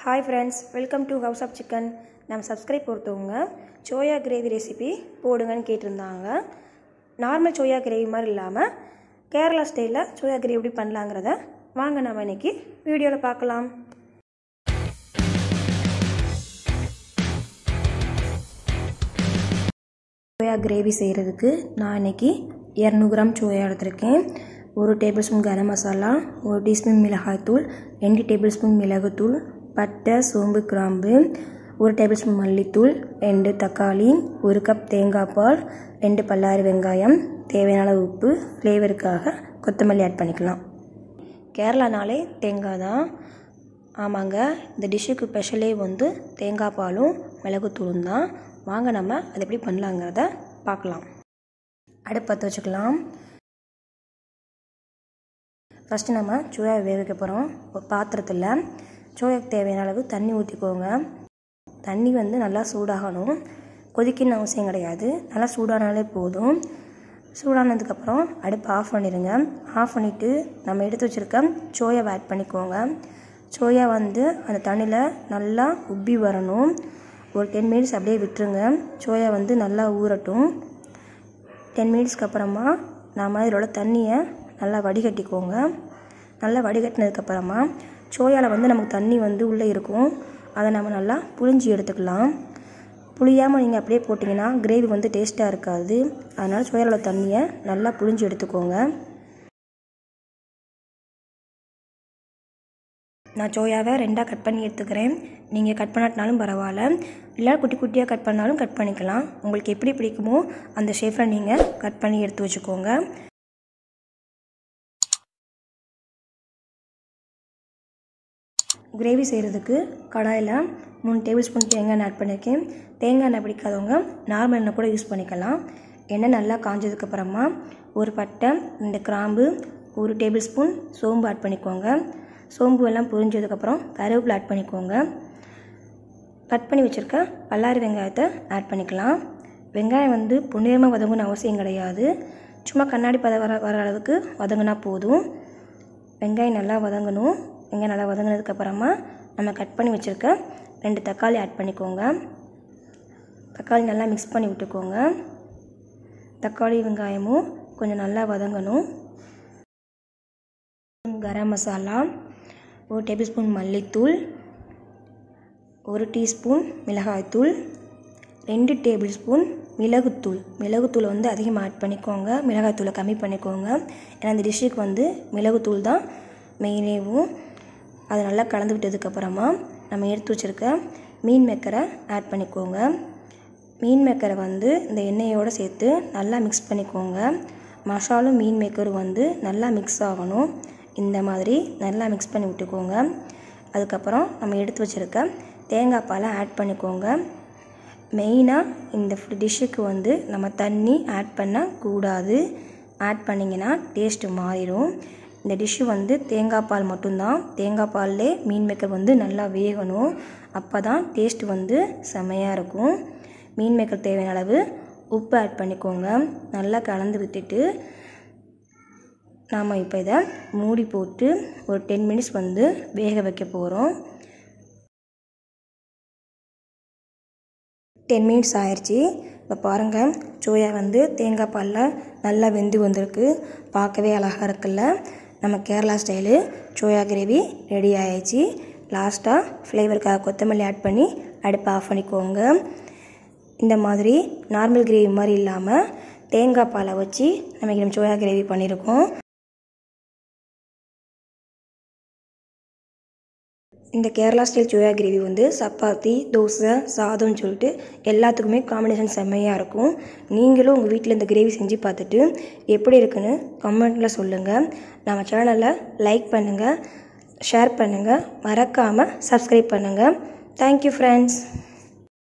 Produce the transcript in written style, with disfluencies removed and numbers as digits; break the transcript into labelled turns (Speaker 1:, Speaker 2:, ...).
Speaker 1: Hi friends, welcome to House of Chicken. நம்ம subscribe பொறுத்தவங்க soya gravy recipe போடுங்கன்னு கேட்டிருந்தாங்க. Normal soya gravy மாதிரி இல்லாமல் கேரளா ஸ்டைலில் சோயா கிரேவி எப்படி பண்ணலாங்கிறத வாங்க நம்ம இன்னைக்கு வீடியோவில் பார்க்கலாம். சோயா கிரேவி செய்கிறதுக்கு நான் இன்னைக்கு 200 கிராம் சோயா எடுத்திருக்கேன். 1 table spoon garam masala, 1 teaspoon மிளகாய்த்தூள், 2 டேபிள் ஸ்பூன் மிளகுத்தூள், பட்டை, சோம்பு, கிராம்பு, 1 டேபிள் ஸ்பூன் மல்லித்தூள், 2 தக்காளி, 1 கப் தேங்காய் பால், 2 பல்லாரி வெங்காயம், தேவையான உப்பு, ஃப்ளேவருக்காக கொத்தமல்லி ஆட் பண்ணிக்கலாம். கேரளானாலே தேங்காய் தான். ஆமாங்க, இந்த டிஷ்ஷுக்கு ஸ்பெஷலே வந்து தேங்காய் பாலும் மிளகுத்தூளும் தான். வாங்க நம்ம அதை எப்படி பண்ணலாங்கிறத பார்க்கலாம். அடுப்பு பற்ற வச்சுக்கலாம். ஃபஸ்ட்டு நம்ம சோயா வேக வைக்க போகிறோம். ஒரு பாத்திரத்தில் சோயாக்கு தேவையான அளவு தண்ணி ஊற்றிக்கோங்க. தண்ணி வந்து நல்லா சூடாகணும். கொதிக்கணும்னு அவசியம் கிடையாது, நல்லா சூடானாலே போதும். சூடானதுக்கப்புறம் அடுப்பு ஆஃப் பண்ணிடுங்க. ஆஃப் பண்ணிவிட்டு நம்ம எடுத்து வச்சுருக்க சோயாவை ஆட் பண்ணிக்கோங்க. சோயா வந்து அந்த தண்ணியில் நல்லா உப்பி வரணும். ஒரு 10 மினிட்ஸ் அப்படியே விட்டுருங்க. சோயா வந்து நல்லா ஊறட்டும். 10 மினிட்ஸ்க்கு அப்புறமா நம்ம இதில் உள்ள தண்ணியை நல்லா வடிகட்டிக்கோங்க. நல்லா வடிகட்டினதுக்கப்புறமா சோயாவில் வந்து நமக்கு தண்ணி வந்து உள்ளே இருக்கும். அதை நம்ம நல்லா புழிஞ்சி எடுத்துக்கலாம். புளியாமல் நீங்கள் அப்படியே போட்டிங்கன்னா கிரேவி வந்து டேஸ்ட்டாக இருக்காது. அதனால் சோயாவில் தண்ணியை நல்லா புழிஞ்சி எடுத்துக்கோங்க. நான் சோயாவை 2ஆக கட் பண்ணி எடுத்துக்கிறேன். நீங்கள் கட் பண்ணாட்டினாலும் பரவாயில்ல, இல்லை குட்டி குட்டியாக கட் பண்ணாலும் கட் பண்ணிக்கலாம். உங்களுக்கு எப்படி பிடிக்குமோ அந்த ஷேப்பில் நீங்கள் கட் பண்ணி எடுத்து வச்சுக்கோங்க. கிரேவி செய்கிறதுக்கு கடாயில் 3 டேபிள் ஸ்பூன் தேங்காய் எண்ணெய் ஆட் பண்ணியிருக்கேன். தேங்காய் எண்ணெய் பிடிக்காதவங்க நார்மல் எண்ணெய் கூட யூஸ் பண்ணிக்கலாம். எண்ணெய் நல்லா காஞ்சதுக்கப்புறமா 1 பட்டை, 2 கிராம்பு, 1 டேபிள் ஸ்பூன் சோம்பு ஆட் பண்ணிக்கோங்க. சோம்பு எல்லாம் பொரிஞ்சதுக்கப்புறம் கருவேப்பிலை ஆட் பண்ணிக்கோங்க. கட் பண்ணி வச்சுருக்க பல்லாரி வெங்காயத்தை ஆட் பண்ணிக்கலாம். வெங்காயம் வந்து பொன்னிறமாக வதங்கணும்னு அவசியம் கிடையாது, சும்மா கண்ணாடி பதம் வர அளவுக்கு வதங்கினா போதும். வெங்காயம் நல்லா வதங்கணும். வெங்காயம் நல்லா வதங்கினதுக்கப்புறமா நம்ம கட் பண்ணி வச்சுருக்க 2 தக்காளி ஆட் பண்ணிக்கோங்க. தக்காளி நல்லா மிக்ஸ் பண்ணி விட்டுக்கோங்க. தக்காளி வெங்காயமும் கொஞ்சம் நல்லா வதங்கணும். கரம் மசாலா, 1 டேபிள் ஸ்பூன் மல்லித்தூள், 1 டீஸ்பூன் மிளகாய்த்தூள், 2 டேபிள் ஸ்பூன் மிளகுத்தூள். மிளகுத்தூளை வந்து அதிகமாக ஆட் பண்ணிக்கோங்க, மிளகாய்த்தூளை கம்மி பண்ணிக்கோங்க. ஏன்னா இந்த டிஷ்ஷுக்கு வந்து மிளகுத்தூள் தான் மெயினேவும். அதை நல்லா கலந்து விட்டதுக்கப்புறமா நம்ம எடுத்து வச்சுருக்க மீன் மேக்கரை ஆட் பண்ணிக்கோங்க. மீன் மேக்கரை வந்து இந்த எண்ணெயோடு சேர்த்து நல்லா மிக்ஸ் பண்ணிக்கோங்க. மசாலும் மீன் மேக்கரும் வந்து நல்லா மிக்ஸ் ஆகணும். இந்த மாதிரி நல்லா மிக்ஸ் பண்ணி விட்டுக்கோங்க. அதுக்கப்புறம் நம்ம எடுத்து வச்சுருக்க தேங்காய் பாலை ஆட் பண்ணிக்கோங்க. மெயினாக இந்த டிஷ்ஷுக்கு வந்து நம்ம தண்ணி ஆட் பண்ணக்கூடாது. ஆட் பண்ணிங்கன்னா டேஸ்ட்டு மாறிடும். இந்த டிஷ்ஷு வந்து தேங்காய் பால் மட்டும்தான். தேங்காய் பால்லே மீன் மேக்கர் வந்து நல்லா வேகணும். அப்போ தான் டேஸ்ட் வந்து செமையாக இருக்கும். மீன் மேக்கர் தேவையான அளவு உப்பு ஆட் பண்ணிக்கோங்க. நல்லா கலந்து விட்டுட்டு நாம் இப்போ இதை மூடி போட்டு ஒரு 10 மினிட்ஸ் வந்து வேக வைக்க போகிறோம். 10 மினிட்ஸ் ஆயிடுச்சு. இப்போ பாருங்கள், சோயா வந்து தேங்காய் பாலில் நல்லா வெந்து வந்திருக்கு. பார்க்கவே அழகாக இருக்குல்ல. நம்ம Kerala style soya gravy ready ஆயிடுச்சு. லாஸ்ட்டாக ஃப்ளேவருக்காக கொத்தமல்லி ஆட் பண்ணி அடுப்பை ஆஃப் பண்ணிக்கோங்க. இந்த மாதிரி நார்மல் கிரேவி மாதிரி இல்லாமல் தேங்காய் பாலை வச்சு நம்ம சோயா கிரேவி பண்ணியிருக்கோம். இந்த கேரளா ஸ்டைல் சோயா கிரேவி வந்து சப்பாத்தி, தோசை, சாதம்னு சொல்லிட்டு எல்லாத்துக்குமே காம்பினேஷன் செம்மையாக இருக்கும். நீங்களும் உங்கள் வீட்டில் இந்த கிரேவி செஞ்சு பார்த்துட்டு எப்படி இருக்குன்னு கமெண்ட்டில் சொல்லுங்கள். நம்ம சேனலை லைக் பண்ணுங்கள், ஷேர் பண்ணுங்கள், மறக்காமல் சப்ஸ்கிரைப் பண்ணுங்கள். Thank you friends.